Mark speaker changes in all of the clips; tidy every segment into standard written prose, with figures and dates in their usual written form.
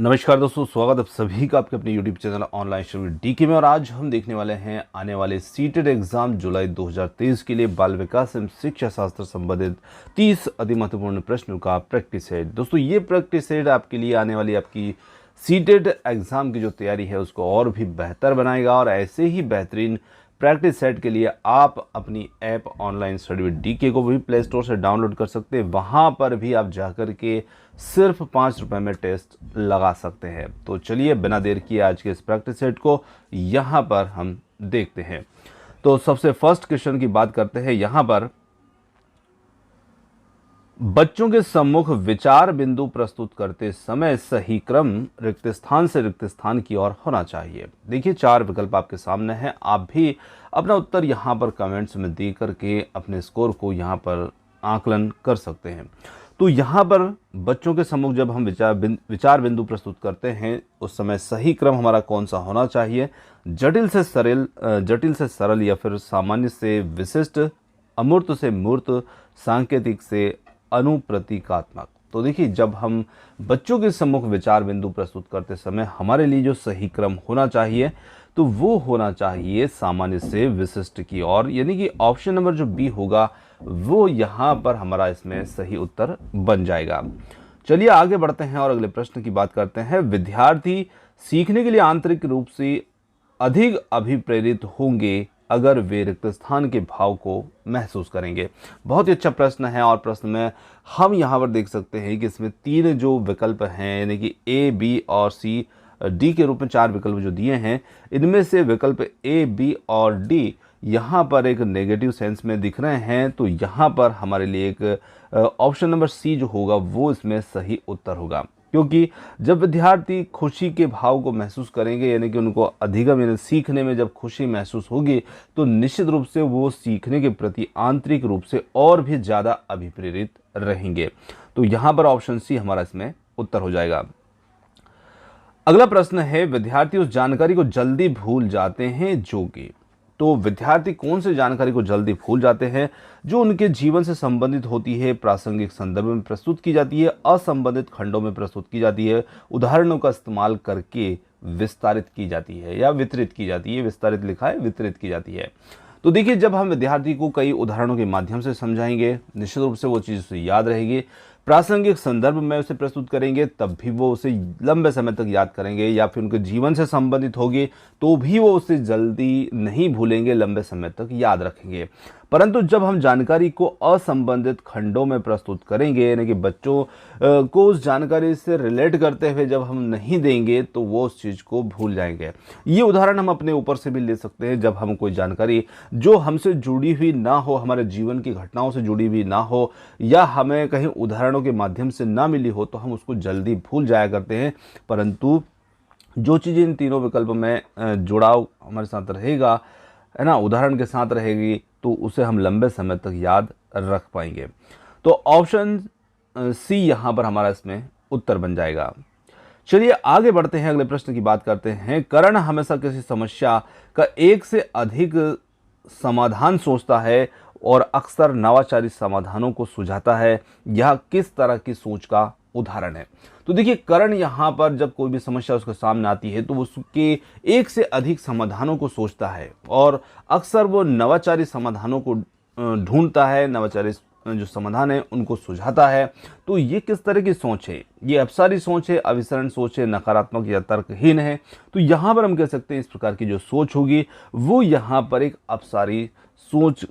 Speaker 1: नमस्कार दोस्तों, स्वागत है आप सभी का आपके अपने YouTube channel online study DK में। और आज हम देखने वाले हैं आने वाले सीटेट एग्जाम जुलाई 2023 के लिए बाल विकास एवं शिक्षा शास्त्र संबंधित 30 अति महत्वपूर्ण प्रश्नों का प्रैक्टिस सेट। दोस्तों ये प्रैक्टिस सेट आपके लिए आने वाली आपकी सीटेट एग्जाम की जो तैयारी है उसको और भी बेहतर बनाएगा। और ऐसे ही बेहतरीन प्रैक्टिस सेट के लिए आप अपनी app online study with DK को भी प्ले स्टोर से डाउनलोड कर सकते हैं। वहाँ पर भी आप जाकर के सिर्फ 5 रुपये में टेस्ट लगा सकते हैं। तो चलिए बिना देर किए आज के इस प्रैक्टिस सेट को यहाँ पर हम देखते हैं। तो सबसे फर्स्ट क्वेश्चन की बात करते हैं। यहाँ पर बच्चों के सम्मुख विचार बिंदु प्रस्तुत करते समय सही क्रम रिक्त स्थान से रिक्त स्थान की ओर होना चाहिए। देखिए 4 विकल्प आपके सामने हैं। आप भी अपना उत्तर यहाँ पर कमेंट्स में दे करके अपने स्कोर को यहाँ पर आकलन कर सकते हैं। तो यहाँ पर बच्चों के सम्मुख जब हम विचार बिंदु प्रस्तुत करते हैं उस समय सही क्रम हमारा कौन सा होना चाहिए? जटिल से सरल या फिर सामान्य से विशिष्ट, अमूर्त से मूर्त, सांकेतिक से अनुप्रतीकात्मक। तो देखिए जब हम बच्चों के सम्मुख विचार बिंदु प्रस्तुत करते समय हमारे लिए जो सही क्रम होना चाहिए तो वो होना चाहिए सामान्य से विशिष्ट की ओर, यानी कि ऑप्शन नंबर जो बी होगा वो यहाँ पर हमारा इसमें सही उत्तर बन जाएगा। चलिए आगे बढ़ते हैं और अगले प्रश्न की बात करते हैं। विद्यार्थी सीखने के लिए आंतरिक रूप से अधिक अभिप्रेरित होंगे अगर वे रिक्त स्थान के भाव को महसूस करेंगे। बहुत ही अच्छा प्रश्न है। और प्रश्न में हम यहाँ पर देख सकते हैं कि इसमें 3 जो विकल्प हैं, यानी कि ए, बी और सी, डी के रूप में 4 विकल्प जो दिए हैं, इनमें से विकल्प ए, बी और डी यहाँ पर एक नेगेटिव सेंस में दिख रहे हैं। तो यहाँ पर हमारे लिए एक ऑप्शन नंबर सी जो होगा वो इसमें सही उत्तर होगा। क्योंकि जब विद्यार्थी खुशी के भाव को महसूस करेंगे, यानी कि उनको अधिगम यानी सीखने में जब खुशी महसूस होगी तो निश्चित रूप से वो सीखने के प्रति आंतरिक रूप से और भी ज़्यादा अभिप्रेरित रहेंगे। तो यहाँ पर ऑप्शन सी हमारा इसमें उत्तर हो जाएगा। अगला प्रश्न है, विद्यार्थी उस जानकारी को जल्दी भूल जाते हैं जो कि। तो विद्यार्थी कौन सी जानकारी को जल्दी भूल जाते हैं? जो उनके जीवन से संबंधित होती है, प्रासंगिक संदर्भ में प्रस्तुत की जाती है, असंबंधित खंडों में प्रस्तुत की जाती है, उदाहरणों का इस्तेमाल करके विस्तारित की जाती है या वितरित की जाती है। विस्तारित लिखा है, वितरित की जाती है। तो देखिए जब हम विद्यार्थी को कई उदाहरणों के माध्यम से समझाएंगे निश्चित रूप से वो चीज़ उसे याद रहेगी। प्रासंगिक संदर्भ में उसे प्रस्तुत करेंगे तब भी वो उसे लंबे समय तक याद करेंगे, या फिर उनके जीवन से संबंधित होगी तो भी वो उसे जल्दी नहीं भूलेंगे, लंबे समय तक याद रखेंगे। परंतु जब हम जानकारी को असंबंधित खंडों में प्रस्तुत करेंगे, यानी कि बच्चों को उस जानकारी से रिलेट करते हुए जब हम नहीं देंगे तो वो उस चीज़ को भूल जाएंगे। ये उदाहरण हम अपने ऊपर से भी ले सकते हैं। जब हम कोई जानकारी जो हमसे जुड़ी हुई ना हो, हमारे जीवन की घटनाओं से जुड़ी हुई ना हो, या हमें कहीं उदाहरणों के माध्यम से ना मिली हो तो हम उसको जल्दी भूल जाया करते हैं। परंतु जो चीज़ें इन तीनों विकल्प में जुड़ाव हमारे साथ रहेगा, है ना, उदाहरण के साथ रहेगी, तो उसे हम लंबे समय तक याद रख पाएंगे। तो ऑप्शन सी यहाँ पर हमारा इसमें उत्तर बन जाएगा। चलिए आगे बढ़ते हैं, अगले प्रश्न की बात करते हैं। करण हमेशा किसी समस्या का एक से अधिक समाधान सोचता है और अक्सर नवाचारी समाधानों को सुझाता है। यह किस तरह की सोच का उदाहरण है? तो देखिए करण यहाँ पर जब कोई भी समस्या उसके सामने आती है तो वो उसके एक से अधिक समाधानों को सोचता है और अक्सर वो नवाचारी समाधानों को ढूंढता है, नवाचारी जो समाधान है उनको सुझाता है। तो ये किस तरह की सोच है? ये अपसारी सोच है, अभिसरण सोच है, नकारात्मक या तर्कहीन है? तो यहाँ पर हम कह सकते हैं इस प्रकार की जो सोच होगी वो यहाँ पर एक अपसारी सोच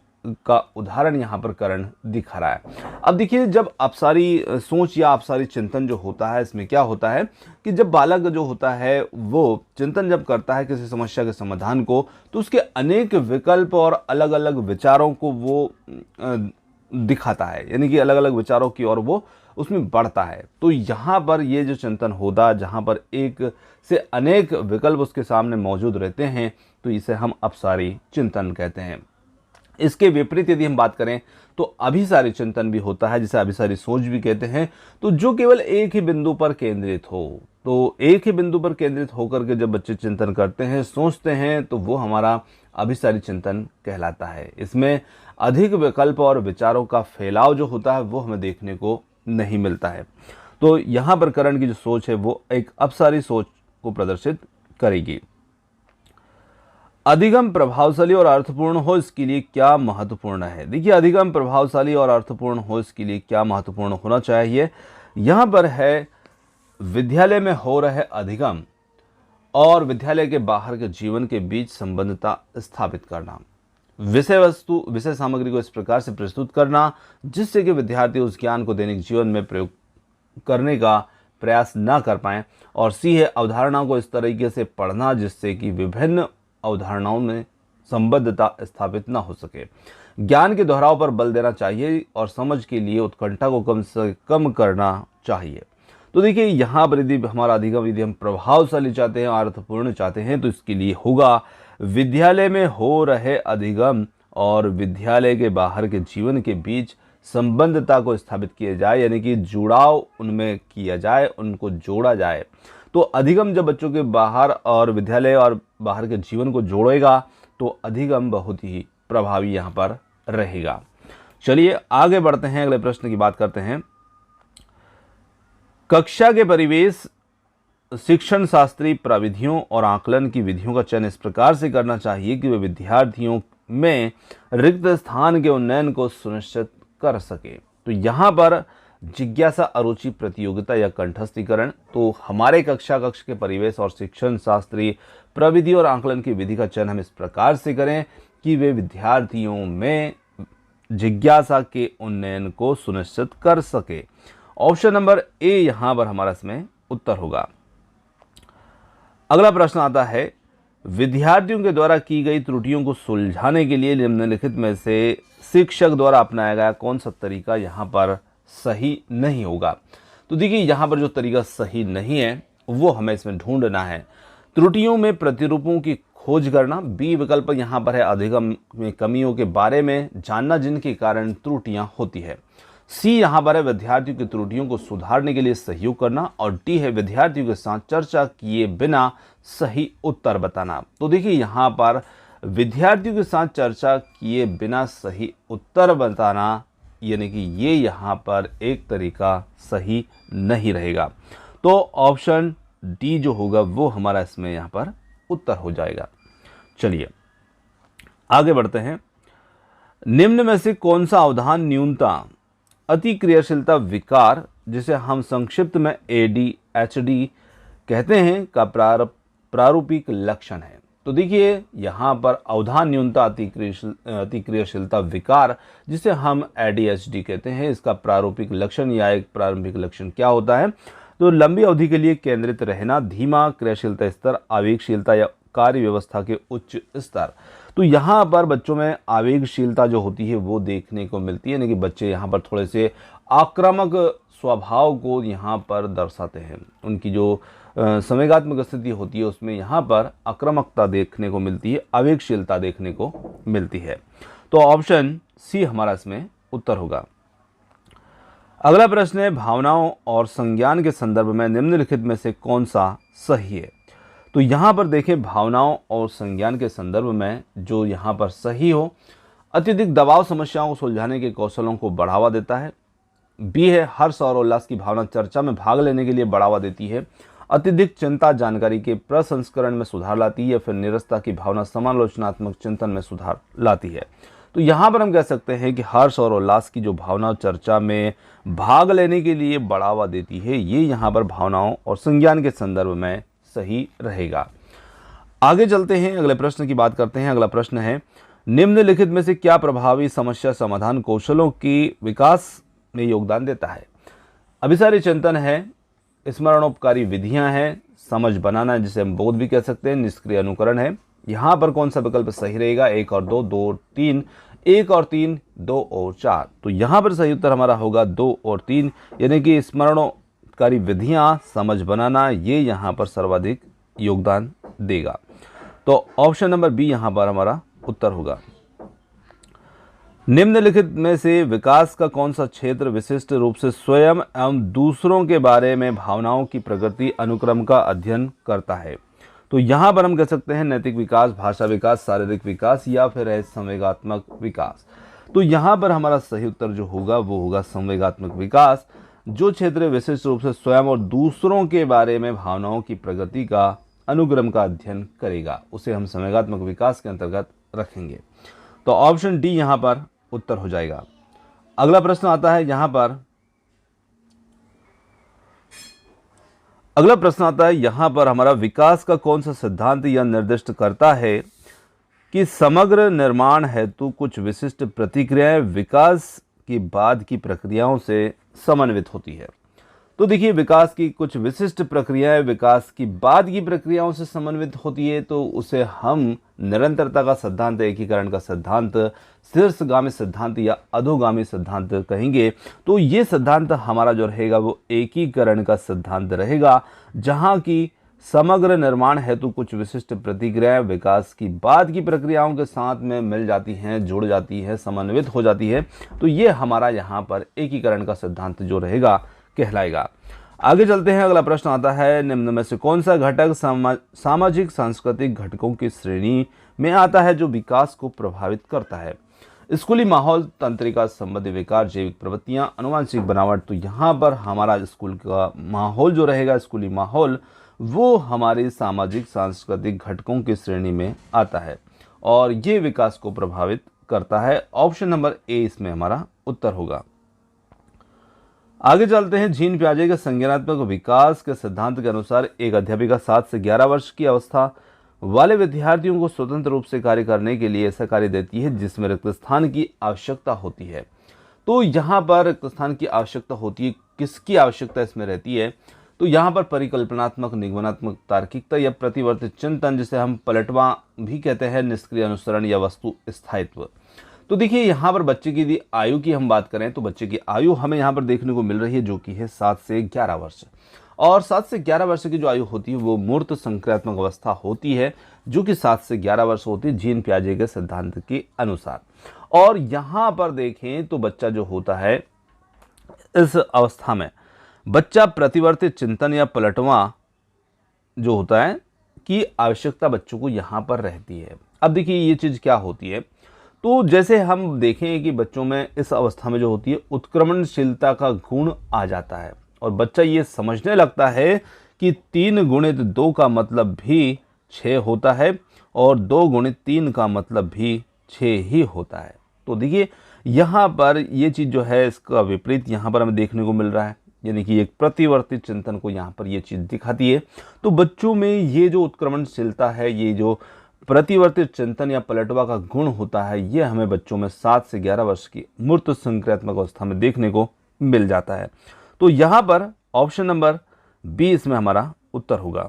Speaker 1: का उदाहरण यहाँ पर करण दिखा रहा है। अब देखिए जब अपसारी सोच या अपसारी चिंतन जो होता है, इसमें क्या होता है कि जब बालक जो होता है वो चिंतन जब करता है किसी समस्या के समाधान को तो उसके अनेक विकल्प और अलग अलग विचारों को वो दिखाता है, यानी कि अलग अलग विचारों की ओर वो उसमें बढ़ता है। तो यहाँ पर ये जो चिंतन होता, जहाँ पर एक से अनेक विकल्प उसके सामने मौजूद रहते हैं, तो इसे हम अपसारी चिंतन कहते हैं। इसके विपरीत यदि हम बात करें तो अभिसारी चिंतन भी होता है, जिसे अभिसारी सोच भी कहते हैं। तो जो केवल एक ही बिंदु पर केंद्रित हो, तो एक ही बिंदु पर केंद्रित होकर के जब बच्चे चिंतन करते हैं, सोचते हैं, तो वो हमारा अभिसारी चिंतन कहलाता है। इसमें अधिक विकल्प और विचारों का फैलाव जो होता है वो हमें देखने को नहीं मिलता है। तो यहाँ पर करण की जो सोच है वो एक अपसारी सोच को प्रदर्शित करेगी। अधिगम प्रभावशाली और अर्थपूर्ण हो इसके लिए क्या महत्वपूर्ण है? देखिए, अधिगम प्रभावशाली और अर्थपूर्ण हो इसके लिए क्या महत्वपूर्ण होना चाहिए? यहाँ पर है विद्यालय में हो रहे अधिगम और विद्यालय के बाहर के जीवन के बीच संबंधता स्थापित करना, विषय सामग्री को इस प्रकार से प्रस्तुत करना जिससे कि विद्यार्थी उस ज्ञान को दैनिक जीवन में प्रयोग करने का प्रयास ना कर पाएं। और सी है अवधारणाओं को इस तरीके से पढ़ना जिससे कि विभिन्न अवधारणाओं में संबद्धता स्थापित ना हो सके। ज्ञान के दोहराव पर बल देना चाहिए और समझ के लिए उत्कंठा को कम से कम करना चाहिए। तो देखिए, यहाँ पर यदि हमारा अधिगम यदि हम प्रभावशाली चाहते हैं, अर्थपूर्ण चाहते हैं, तो इसके लिए होगा विद्यालय में हो रहे अधिगम और विद्यालय के बाहर के जीवन के बीच संबद्धता को स्थापित किया जाए, यानी कि जुड़ाव उनमें किया जाए, उनको जोड़ा जाए। तो अधिगम जब बच्चों के बाहर और विद्यालय और बाहर के जीवन को जोड़ेगा तो अधिगम बहुत ही प्रभावी यहाँ पर रहेगा। चलिए आगे बढ़ते हैं, अगले प्रश्न की बात करते हैं। कक्षा के परिवेश शिक्षण शास्त्रीय प्रविधियों और आकलन की विधियों का चयन इस प्रकार से करना चाहिए कि वे विद्यार्थियों में रिक्त स्थान के उन्नयन को सुनिश्चित कर सके। तो यहाँ पर जिज्ञासा, अरुचि, प्रतियोगिता या कंठस्थीकरण, तो हमारे कक्ष के परिवेश और शिक्षण शास्त्रीय प्रविधि और आकलन की विधि का चयन हम इस प्रकार से करें कि वे विद्यार्थियों में जिज्ञासा के उन्नयन को सुनिश्चित कर सके। ऑप्शन नंबर ए यहां पर हमारा इसमें उत्तर होगा। अगला प्रश्न आता है, विद्यार्थियों के द्वारा की गई त्रुटियों को सुलझाने के लिए निम्नलिखित में से शिक्षक द्वारा अपनाया गया कौन सा तरीका यहाँ पर सही नहीं होगा? तो देखिए, यहाँ पर जो तरीका सही नहीं है वो हमें इसमें ढूंढना है। त्रुटियों में प्रतिरूपों की खोज करना, बी विकल्प यहाँ पर है अधिगम में कमियों के बारे में जानना जिनके कारण त्रुटियां होती है, सी यहाँ पर है विद्यार्थियों की त्रुटियों को सुधारने के लिए सहयोग करना, और डी है विद्यार्थियों के साथ चर्चा किए बिना सही उत्तर बताना। तो देखिए, यहाँ पर विद्यार्थियों के साथ चर्चा किए बिना सही उत्तर बताना, यानी कि ये यहाँ पर एक तरीका सही नहीं रहेगा। तो ऑप्शन डी जो होगा वो हमारा इसमें यहाँ पर उत्तर हो जाएगा। चलिए आगे बढ़ते हैं। निम्न में से कौन सा अवधान न्यूनता अति क्रियाशीलता विकार, जिसे हम संक्षिप्त में ADHD कहते हैं, का प्रारूपिक लक्षण है? तो देखिए, यहाँ पर अवधान न्यूनता अति क्रियाशीलता विकार, जिसे हम ADHD कहते हैं, इसका प्रारूपिक लक्षण या एक प्रारंभिक लक्षण क्या होता है? तो लंबी अवधि के लिए केंद्रित रहना, धीमा क्रियाशीलता स्तर, आवेगशीलता या कार्य व्यवस्था के उच्च स्तर। तो यहाँ पर बच्चों में आवेगशीलता जो होती है वो देखने को मिलती है, यानी कि बच्चे यहाँ पर थोड़े से आक्रामक स्वभाव को यहाँ पर दर्शाते हैं। उनकी जो संवेगात्मक स्थिति होती है उसमें यहाँ पर आक्रामकता देखने को मिलती है, आवेगशीलता देखने को मिलती है। तो ऑप्शन सी हमारा इसमें उत्तर होगा। अगला प्रश्न है, भावनाओं और संज्ञान के संदर्भ में निम्नलिखित में से कौन सा सही है? तो यहाँ पर देखें, भावनाओं और संज्ञान के संदर्भ में जो यहाँ पर सही हो, अत्यधिक दबाव समस्याओं को सुलझाने के कौशलों को बढ़ावा देता है। बी है हर्ष और उल्लास की भावना चर्चा में भाग लेने के लिए बढ़ावा देती है। अत्यधिक चिंता जानकारी के प्रसंस्करण में सुधार लाती है। फिर निरस्ता की भावना समालोचनात्मक चिंतन में सुधार लाती है। तो यहाँ पर हम कह सकते हैं कि हर्ष और उल्लास की जो भावना चर्चा में भाग लेने के लिए बढ़ावा देती है, ये यहाँ पर भावनाओं और संज्ञान के संदर्भ में सही रहेगा। आगे चलते हैं, अगले प्रश्न की बात करते हैं। अगला प्रश्न है, निम्नलिखित में से क्या प्रभावी समस्या समाधान कौशलों की विकास में योगदान देता है? अभिसारी चिंतन है, स्मरणोपकारी विधियां हैं, समझ बनाना जिसे हम बोध भी कह सकते हैं, निष्क्रिय अनुकरण है। यहाँ पर कौन सा विकल्प सही रहेगा? 1 और 2, 2 और 3, 1 और 3, 2 और 4। तो यहाँ पर सही उत्तर हमारा होगा 2 और 3, यानी कि स्मरणोपकारी विधियां, समझ बनाना, ये यहाँ पर सर्वाधिक योगदान देगा। तो ऑप्शन नंबर बी यहाँ पर हमारा उत्तर होगा। निम्नलिखित में से विकास का कौन सा क्षेत्र विशिष्ट रूप से स्वयं एवं दूसरों के बारे में भावनाओं की प्रकृति अनुक्रम का अध्ययन करता है? तो यहाँ पर हम कह सकते हैं नैतिक विकास, भाषा विकास, शारीरिक विकास या फिर है संवेगात्मक विकास। तो यहाँ पर हमारा सही उत्तर जो होगा वो होगा संवेगात्मक विकास, जो क्षेत्र विशिष्ट रूप से स्वयं और दूसरों के बारे में भावनाओं की प्रगति का अनुक्रम का अध्ययन करेगा, उसे हम संवेगात्मक विकास के अंतर्गत रखेंगे। तो ऑप्शन डी यहां पर उत्तर हो जाएगा। अगला प्रश्न आता है यहां पर, हमारा विकास का कौन सा सिद्धांत यह निर्दिष्ट करता है कि समग्र निर्माण हेतु कुछ विशिष्ट प्रतिक्रियाएं विकास के बाद की प्रक्रियाओं से समन्वित होती है। तो देखिए, विकास की कुछ विशिष्ट प्रक्रियाएं विकास की बाद की प्रक्रियाओं से समन्वित होती है, तो उसे हम निरंतरता का सिद्धांत, एकीकरण का सिद्धांत, शीर्षगामी सिद्धांत या अधोगामी सिद्धांत कहेंगे। तो ये सिद्धांत हमारा जो रहेगा वो एकीकरण का सिद्धांत रहेगा, जहां की समग्र निर्माण हेतु कुछ विशिष्ट प्रतिक्रियाएं विकास की बाद की प्रक्रियाओं के साथ में मिल जाती हैं, जुड़ जाती है, समन्वित हो जाती है। तो ये हमारा यहाँ पर एकीकरण का सिद्धांत जो रहेगा कहलाएगा। आगे चलते हैं। अगला प्रश्न आता है, निम्न में से कौन सा घटक सामाजिक सांस्कृतिक घटकों की श्रेणी में आता है जो विकास को प्रभावित करता है? स्कूली माहौल, तंत्रिका संबंधी विकार, जैविक प्रवृत्तियां, आनुवंशिक बनावट। तो यहाँ पर हमारा स्कूल का माहौल जो रहेगा, स्कूली माहौल, वो हमारे सामाजिक सांस्कृतिक घटकों की श्रेणी में आता है और ये विकास को प्रभावित करता है। ऑप्शन नंबर ए इसमें हमारा उत्तर होगा। आगे चलते हैं। जीन पियाजे के संज्ञानात्मक विकास के सिद्धांत के अनुसार एक अध्यापिका 7 से 11 वर्ष की अवस्था वाले विद्यार्थियों को स्वतंत्र रूप से कार्य करने के लिए ऐसा कार्य देती है जिसमें रिक्त स्थान की आवश्यकता होती है। तो यहाँ पर रिक्त स्थान की आवश्यकता होती है, किसकी आवश्यकता इसमें रहती है? तो यहाँ पर परिकल्पनात्मक, निगमनात्मक तार्किकता या प्रतिवर्ती चिंतन, जिसे हम पलटवां भी कहते हैं, निष्क्रिय अनुसरण या वस्तु स्थायित्व। तो देखिए, यहाँ पर बच्चे की यदि आयु की हम बात करें तो बच्चे की आयु हमें यहाँ पर देखने को मिल रही है, जो कि है 7 से 11 वर्ष। और 7 से 11 वर्ष की जो आयु होती है वो मूर्त संक्रियात्मक अवस्था होती है, जो कि 7 से 11 वर्ष होती है जीन पियाजे के सिद्धांत के अनुसार। और यहाँ पर देखें तो बच्चा जो होता है, इस अवस्था में बच्चा प्रतिवर्ती चिंतन या पलटवां जो होता है की आवश्यकता बच्चों को यहाँ पर रहती है। अब देखिए, ये चीज़ क्या होती है, तो जैसे हम देखें कि बच्चों में इस अवस्था में जो होती है उत्क्रमणशीलता का गुण आ जाता है और बच्चा ये समझने लगता है कि 3 गुणित 2 का मतलब भी 6 होता है और 2 गुणित 3 का मतलब भी 6 ही होता है। तो देखिए, यहाँ पर ये चीज़ जो है इसका विपरीत यहाँ पर हमें देखने को मिल रहा है, यानी कि एक प्रतिवर्ती चिंतन को यहाँ पर ये चीज़ दिखाती है। तो बच्चों में ये जो उत्क्रमणशीलता है, ये जो प्रतिवर्ती चिंतन या पलटवा का गुण होता है, ये हमें बच्चों में 7 से 11 वर्ष की मूर्त संक्रियात्मक अवस्था में देखने को मिल जाता है। तो यहाँ पर ऑप्शन नंबर बी इसमें हमारा उत्तर होगा।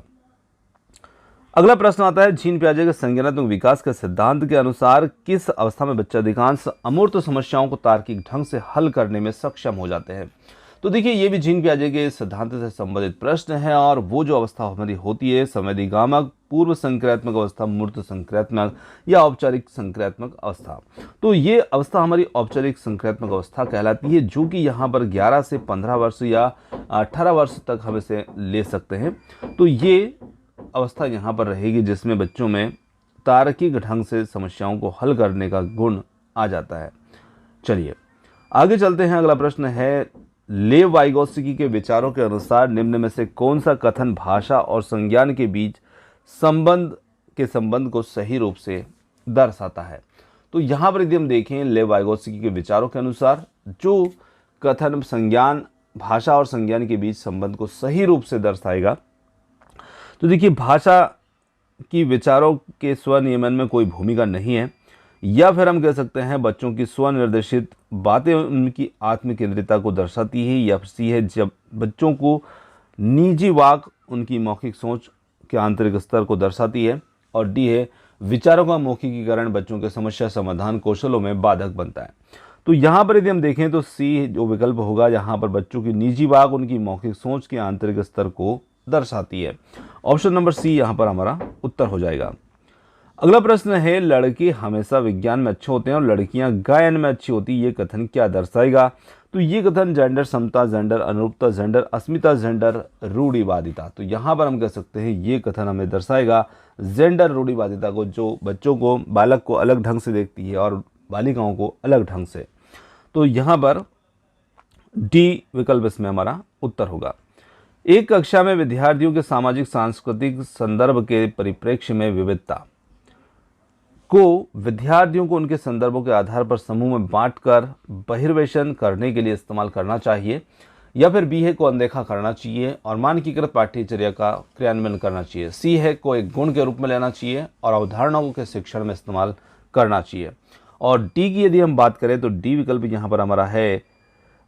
Speaker 1: अगला प्रश्न आता है, जीन पियाजे के संज्ञानात्मक विकास के सिद्धांत के अनुसार किस अवस्था में बच्चा अधिकांश अमूर्त समस्याओं को तार्किक ढंग से हल करने में सक्षम हो जाते हैं? तो देखिए, ये भी जीन पियाजे के सिद्धांत से संबंधित प्रश्न है और वो जो अवस्था हमारी होती है, संवेदीगामक, पूर्व संक्रियात्मक अवस्था, मूर्त संक्रियात्मक या औपचारिक संक्रियात्मक अवस्था। तो ये अवस्था हमारी औपचारिक संक्रियात्मक अवस्था कहलाती है, जो कि यहाँ पर 11 से 15 वर्ष या 18 वर्ष तक हम इसे ले सकते हैं। तो ये अवस्था यहाँ पर रहेगी जिसमें बच्चों में तार्किक ढंग से समस्याओं को हल करने का गुण आ जाता है। चलिए आगे चलते हैं। अगला प्रश्न है, लेव वाइगोत्स्की के विचारों के अनुसार निम्न में से कौन सा कथन भाषा और संज्ञान के बीच संबंध को सही रूप से दर्शाता है? तो यहाँ पर यदि हम देखें, लेव वाइगोत्स्की के विचारों के अनुसार जो कथन संज्ञान, भाषा और संज्ञान के बीच संबंध को सही रूप से दर्शाएगा, तो देखिए, भाषा की विचारों के स्वनियमन में कोई भूमिका नहीं है, या फिर हम कह सकते हैं बच्चों की स्वनिर्देशित बातें उनकी आत्म केंद्रिता को दर्शाती है, या सी है जब बच्चों को निजी वाक उनकी मौखिक सोच के आंतरिक स्तर को दर्शाती है, और डी है विचारों का मौखिकीकरण बच्चों के समस्या समाधान कौशलों में बाधक बनता है। तो यहाँ पर यदि हम देखें तो सी जो विकल्प होगा, यहाँ पर बच्चों की निजी वाक उनकी मौखिक सोच के आंतरिक स्तर को दर्शाती है। ऑप्शन नंबर सी यहाँ पर हमारा उत्तर हो जाएगा। अगला प्रश्न है, लड़के हमेशा विज्ञान में अच्छे होते हैं और लड़कियां गायन में अच्छी होती है, ये कथन क्या दर्शाएगा? तो ये कथन जेंडर समता, जेंडर अनुरूपता, जेंडर अस्मिता, जेंडर रूढ़िवादिता। तो यहाँ पर हम कह सकते हैं ये कथन हमें दर्शाएगा जेंडर रूढ़िवादिता को, जो बच्चों को, बालक को अलग ढंग से देखती है और बालिकाओं को अलग ढंग से। तो यहाँ पर डी विकल्प इसमें हमारा उत्तर होगा। एक कक्षा में विद्यार्थियों के सामाजिक सांस्कृतिक संदर्भ के परिप्रेक्ष्य में विविधता को विद्यार्थियों को उनके संदर्भों के आधार पर समूह में बांटकर बहिर्वेशन करने के लिए इस्तेमाल करना चाहिए, या फिर बी है को अनदेखा करना चाहिए और मानकीकृत पाठ्यचर्या का क्रियान्वयन करना चाहिए, सी है को एक गुण के रूप में लेना चाहिए और अवधारणाओं के शिक्षण में इस्तेमाल करना चाहिए। और डी की यदि हम बात करें तो डी विकल्प यहाँ पर हमारा है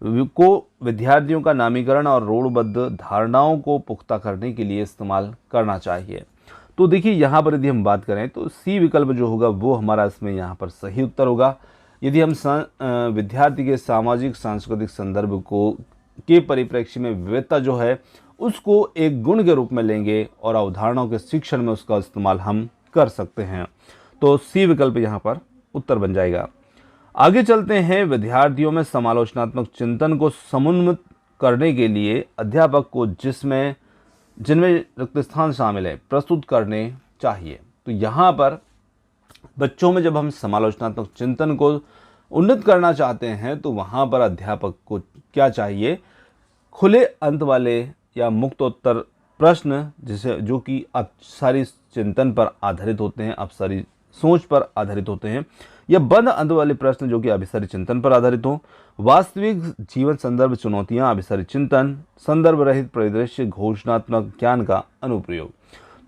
Speaker 1: को विद्यार्थियों का नामीकरण और रूढ़बद्ध धारणाओं को पुख्ता करने के लिए इस्तेमाल करना चाहिए। तो देखिए यहाँ पर यदि हम बात करें तो सी विकल्प जो होगा वो हमारा इसमें यहाँ पर सही उत्तर होगा। यदि हम विद्यार्थी के सामाजिक सांस्कृतिक संदर्भ को के परिप्रेक्ष्य में विविधता जो है उसको एक गुण के रूप में लेंगे और अवधारणाओं के शिक्षण में उसका इस्तेमाल हम कर सकते हैं, तो सी विकल्प यहाँ पर उत्तर बन जाएगा। आगे चलते हैं, विद्यार्थियों में समालोचनात्मक चिंतन को समुन्नत करने के लिए अध्यापक को जिनमें रिक्त स्थान शामिल है प्रस्तुत करने चाहिए। तो यहाँ पर बच्चों में जब हम समालोचनात्मक चिंतन को उन्नत करना चाहते हैं तो वहाँ पर अध्यापक को क्या चाहिए, खुले अंत वाले या मुक्तोत्तर प्रश्न जिसे जो कि अपसारी चिंतन पर आधारित होते हैं, अपसारी सोच पर आधारित होते हैं, या बंद अंत वाले प्रश्न जो कि अभिसारी चिंतन पर आधारित हो, वास्तविक जीवन संदर्भ चुनौतियां अभिसारी चिंतन, संदर्भ रहित परिदृश्य घोषणात्मक ज्ञान का अनुप्रयोग।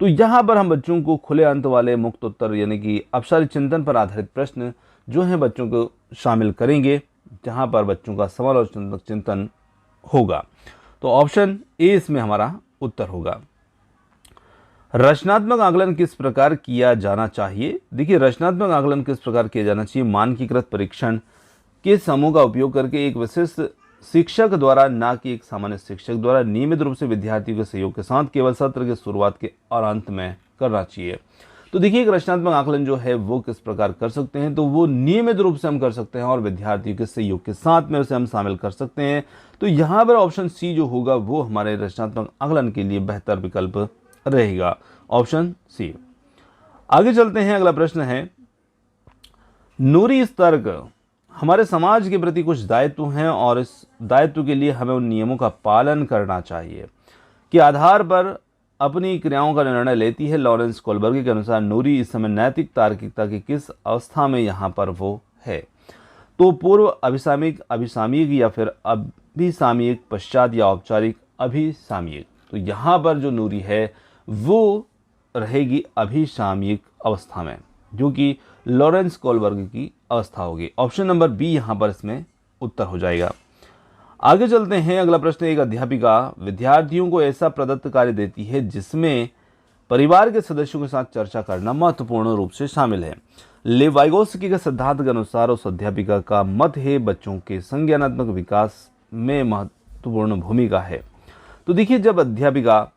Speaker 1: तो यहाँ पर हम बच्चों को खुले अंत वाले मुक्त उत्तर यानी कि अपसारी चिंतन पर आधारित प्रश्न जो हैं बच्चों को शामिल करेंगे, जहाँ पर बच्चों का समालोचनात्मक चिंतन होगा। तो ऑप्शन ए इसमें हमारा उत्तर होगा। रचनात्मक आकलन किस प्रकार किया जाना चाहिए? देखिए, रचनात्मक आकलन किस प्रकार किया जाना चाहिए? मानकीकृत परीक्षण के समूह का उपयोग करके एक विशिष्ट शिक्षक द्वारा, ना कि एक सामान्य शिक्षक द्वारा, नियमित रूप से विद्यार्थियों के सहयोग के साथ केवल सत्र के शुरुआत के और अंत में करना चाहिए। तो देखिए, एक रचनात्मक आकलन जो है वो किस प्रकार कर सकते हैं, तो वो नियमित रूप से हम कर सकते हैं और विद्यार्थियों के सहयोग के साथ में उसे हम शामिल कर सकते हैं। तो यहाँ पर ऑप्शन सी जो होगा वो हमारे रचनात्मक आकलन के लिए बेहतर विकल्प रहेगा, ऑप्शन सी। आगे चलते हैं, अगला प्रश्न है, नूरी इस तर्क हमारे समाज के प्रति कुछ दायित्व हैं और इस दायित्व के लिए हमें उन नियमों का पालन करना चाहिए के आधार पर अपनी क्रियाओं का निर्णय लेती है। लॉरेंस कोलबर्ग के अनुसार नूरी इस समय नैतिक तार्किकता की किस अवस्था में यहाँ पर वो है? तो पूर्व अभिसामयिक, अभिसामयिक या फिर अभिसामयिक, पश्चात या औपचारिक अभिसामयिक। तो यहाँ पर जो नूरी है वो रहेगी अभिसामयिक अवस्था में, जो कि लॉरेंस कोलबर्ग की अवस्था होगी। ऑप्शन नंबर बी यहाँ पर इसमें उत्तर हो जाएगा। आगे चलते हैं, अगला प्रश्न, एक अध्यापिका विद्यार्थियों को ऐसा प्रदत्त कार्य देती है जिसमें परिवार के सदस्यों के साथ चर्चा करना महत्वपूर्ण रूप से शामिल है। लेवाइगोस्की के सिद्धांत के अनुसार उस अध्यापिका का मत है बच्चों के संज्ञानात्मक विकास में महत्वपूर्ण भूमिका है। तो देखिए, जब अध्यापिका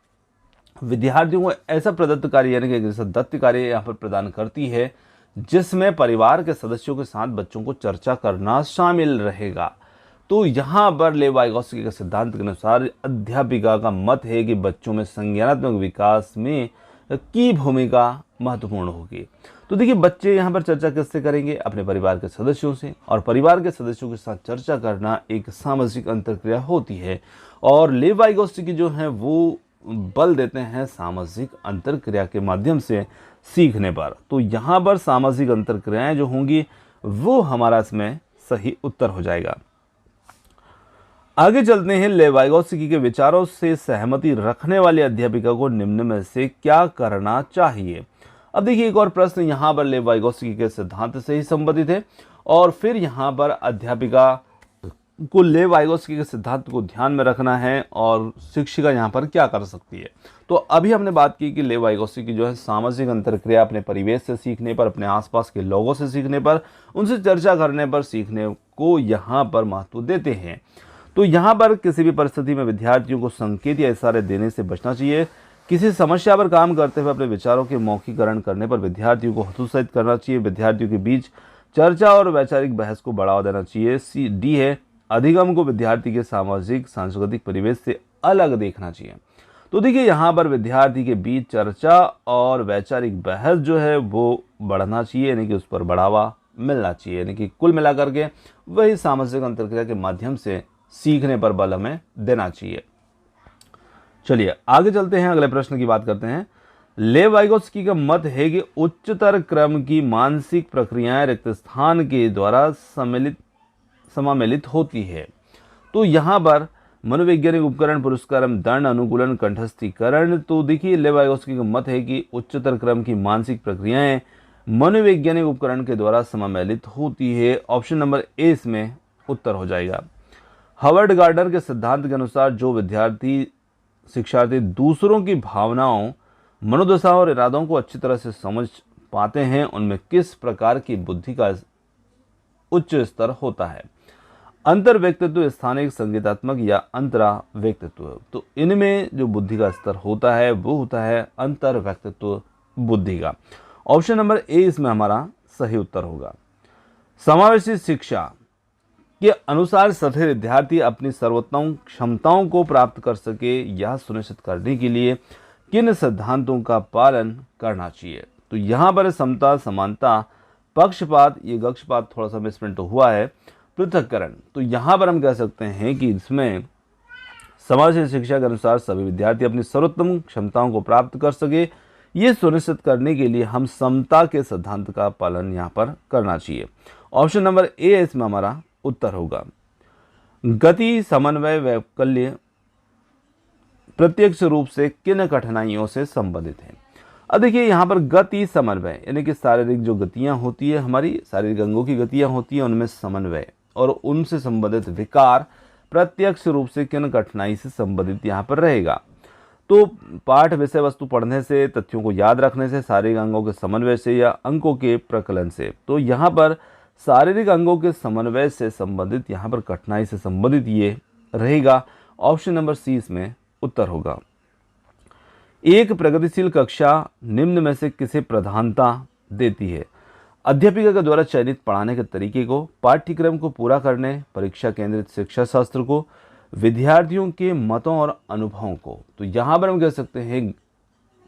Speaker 1: विद्यार्थियों को ऐसा प्रदत्त कार्य यानी कि जैसा दत्त कार्य यहाँ पर प्रदान करती है जिसमें परिवार के सदस्यों के साथ बच्चों को चर्चा करना शामिल रहेगा, तो यहाँ पर लेवाइगोस्की के सिद्धांत के अनुसार अध्यापिका का मत है कि बच्चों में संज्ञानात्मक विकास में की भूमिका महत्वपूर्ण होगी। तो देखिए, बच्चे यहाँ पर चर्चा किससे करेंगे? अपने परिवार के सदस्यों से, और परिवार के सदस्यों के साथ चर्चा करना एक सामाजिक अंतर्क्रिया होती है और लेवाइगोस्की जो है वो बल देते हैं सामाजिक अंतर्क्रिया के माध्यम से सीखने पर। तो यहाँ पर सामाजिक अंतर्क्रियाएं जो होंगी वो हमारा इसमें सही उत्तर हो जाएगा। आगे चलते हैं, लेवाइगोस्की के विचारों से सहमति रखने वाली अध्यापिका को निम्न में से क्या करना चाहिए? अब देखिए, एक और प्रश्न यहाँ पर लेवाइगोस्की के सिद्धांत से ही संबंधित है और फिर यहाँ पर अध्यापिका को लेवाइगोस्की के सिद्धांत को ध्यान में रखना है और शिक्षिका यहाँ पर क्या कर सकती है। तो अभी हमने बात की कि लेवाइगोस्की जो है सामाजिक अंतर्क्रिया अपने परिवेश से सीखने पर, अपने आसपास के लोगों से सीखने पर, उनसे चर्चा करने पर सीखने को यहाँ पर महत्व देते हैं। तो यहाँ पर किसी भी परिस्थिति में विद्यार्थियों को संकेत या इशारे देने से बचना चाहिए। किसी समस्या पर काम करते हुए अपने विचारों के मौखिकरण करने पर विद्यार्थियों को हतोत्साहित करना चाहिए। विद्यार्थियों के बीच चर्चा और वैचारिक बहस को बढ़ावा देना चाहिए। डी है, अधिगम को विद्यार्थी के सामाजिक सांस्कृतिक परिवेश से अलग देखना चाहिए। तो देखिए, यहाँ पर विद्यार्थी के बीच चर्चा और वैचारिक बहस जो है वो बढ़ना चाहिए, यानी कि उस पर बढ़ावा मिलना चाहिए, यानी कि कुल मिलाकर के वही सामाजिक अंतर्क्रिया के माध्यम से सीखने पर बल हमें देना चाहिए। चलिए आगे चलते हैं, अगले प्रश्न की बात करते हैं। लेव वाइगोत्स्की का मत है कि उच्चतर क्रम की मानसिक प्रक्रियाएं रिक्त स्थान के द्वारा समामेलित होती है। तो यहाँ पर मनोवैज्ञानिक उपकरण, पुरस्कार, दंड, अनुकूलन, कंठस्थीकरण। तो देखिए लेव वाइगोत्स्की का मत है कि उच्चतर क्रम की मानसिक प्रक्रियाएं मनोवैज्ञानिक उपकरण के द्वारा समामेलित होती है। ऑप्शन नंबर ए इसमें उत्तर हो जाएगा। हावर्ड गार्डनर के सिद्धांत के अनुसार जो शिक्षार्थी दूसरों की भावनाओं, मनोदशा और इरादों को अच्छी तरह से समझ पाते हैं उनमें किस प्रकार की बुद्धि का उच्च स्तर होता है? अंतर व्यक्तित्व, स्थानिक, संगीतात्मक या अंतरा व्यक्तित्व। तो इनमें जो बुद्धि का स्तर होता है वो होता है अंतर व्यक्तित्व बुद्धि का। ऑप्शन नंबर ए इसमें हमारा सही उत्तर होगा। समावेशी शिक्षा के अनुसार सभी विद्यार्थी अपनी सर्वोत्तम क्षमताओं को प्राप्त कर सके यह सुनिश्चित करने के लिए किन सिद्धांतों का पालन करना चाहिए? तो यहाँ पर समता, समानता, पक्षपात, ये गक्षपात थोड़ा सा मिसप्रिंट हुआ है, पृथक्करण। तो यहाँ पर हम कह सकते हैं कि इसमें समावेशी शिक्षा के अनुसार सभी विद्यार्थी अपनी सर्वोत्तम क्षमताओं को प्राप्त कर सके ये सुनिश्चित करने के लिए हम समता के सिद्धांत का पालन यहाँ पर करना चाहिए। ऑप्शन नंबर ए इसमें हमारा उत्तर होगा। गति, समन्वय, वैकल्य प्रत्यक्ष रूप से किन कठिनाइयों से संबंधित है? अब देखिए यहाँ पर गति, समन्वय यानी कि शारीरिक जो गतियाँ होती है, हमारी शारीरिक अंगों की गतियाँ होती हैं, उनमें समन्वय और उनसे संबंधित विकार प्रत्यक्ष रूप से किन कठिनाई से संबंधित यहाँ पर रहेगा? तो पाठ विषय वस्तु पढ़ने से, तथ्यों को याद रखने से, शारीरिक अंगों के समन्वय से या अंकों के प्रकलन से। तो यहाँ पर शारीरिक अंगों के समन्वय से संबंधित, यहाँ पर कठिनाई से संबंधित ये रहेगा। ऑप्शन नंबर सी इसमें उत्तर होगा। एक प्रगतिशील कक्षा निम्न में से किसे प्रधानता देती है? अध्यापिका के द्वारा चयनित पढ़ाने के तरीके को, पाठ्यक्रम को पूरा करने, परीक्षा केंद्रित शिक्षा शास्त्र को, विद्यार्थियों के मतों और अनुभवों को। तो यहाँ पर हम कह सकते हैं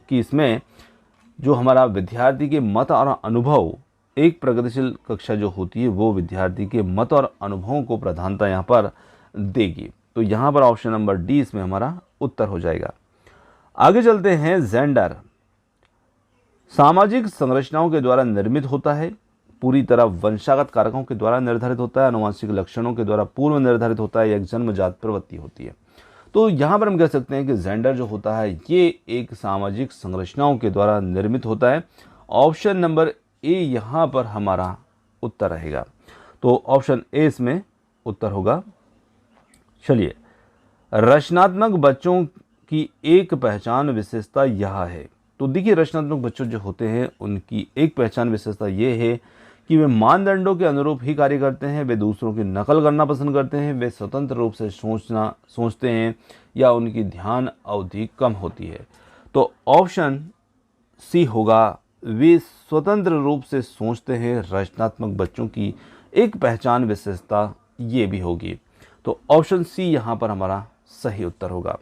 Speaker 1: कि इसमें जो हमारा विद्यार्थी के मत और अनुभव, एक प्रगतिशील कक्षा जो होती है वो विद्यार्थी के मत और अनुभवों को प्रधानता यहाँ पर देगी। तो यहाँ पर ऑप्शन नंबर डी इसमें हमारा उत्तर हो जाएगा। आगे चलते हैं। जेंडर सामाजिक संरचनाओं के द्वारा निर्मित होता है, पूरी तरह वंशागत कारकों के द्वारा निर्धारित होता है, आनुवंशिक लक्षणों के द्वारा पूर्व निर्धारित होता है या एक जन्मजात प्रवृत्ति होती है। तो यहाँ पर हम कह सकते हैं कि जेंडर जो होता है ये एक सामाजिक संरचनाओं के द्वारा निर्मित होता है। ऑप्शन नंबर ए यहाँ पर हमारा उत्तर रहेगा। तो ऑप्शन ए इसमें उत्तर होगा। चलिए, रचनात्मक बच्चों की एक पहचान विशेषता यह है। तो देखिए रचनात्मक बच्चों जो होते हैं उनकी एक पहचान विशेषता ये है कि वे मानदंडों के अनुरूप ही कार्य करते हैं, वे दूसरों की नकल करना पसंद करते हैं, वे स्वतंत्र रूप से सोचते हैं या उनकी ध्यान अवधि कम होती है। तो ऑप्शन सी होगा, वे स्वतंत्र रूप से सोचते हैं। रचनात्मक बच्चों की एक पहचान विशेषता ये भी होगी। तो ऑप्शन सी यहाँ पर हमारा सही उत्तर होगा।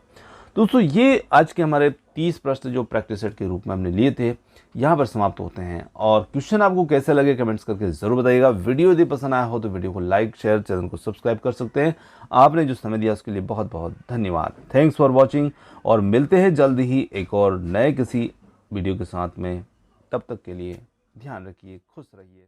Speaker 1: दोस्तों ये आज के हमारे 30 प्रश्न जो प्रैक्टिस सेट के रूप में हमने लिए थे यहाँ पर समाप्त होते हैं। और क्वेश्चन आपको कैसे लगे कमेंट्स करके ज़रूर बताइएगा। वीडियो यदि पसंद आया हो तो वीडियो को लाइक, शेयर, चैनल को सब्सक्राइब कर सकते हैं। आपने जो समय दिया उसके लिए बहुत बहुत धन्यवाद। थैंक्स फॉर वॉचिंग और मिलते हैं जल्दी ही एक और नए किसी वीडियो के साथ में। तब तक के लिए ध्यान रखिए, खुश रहिए।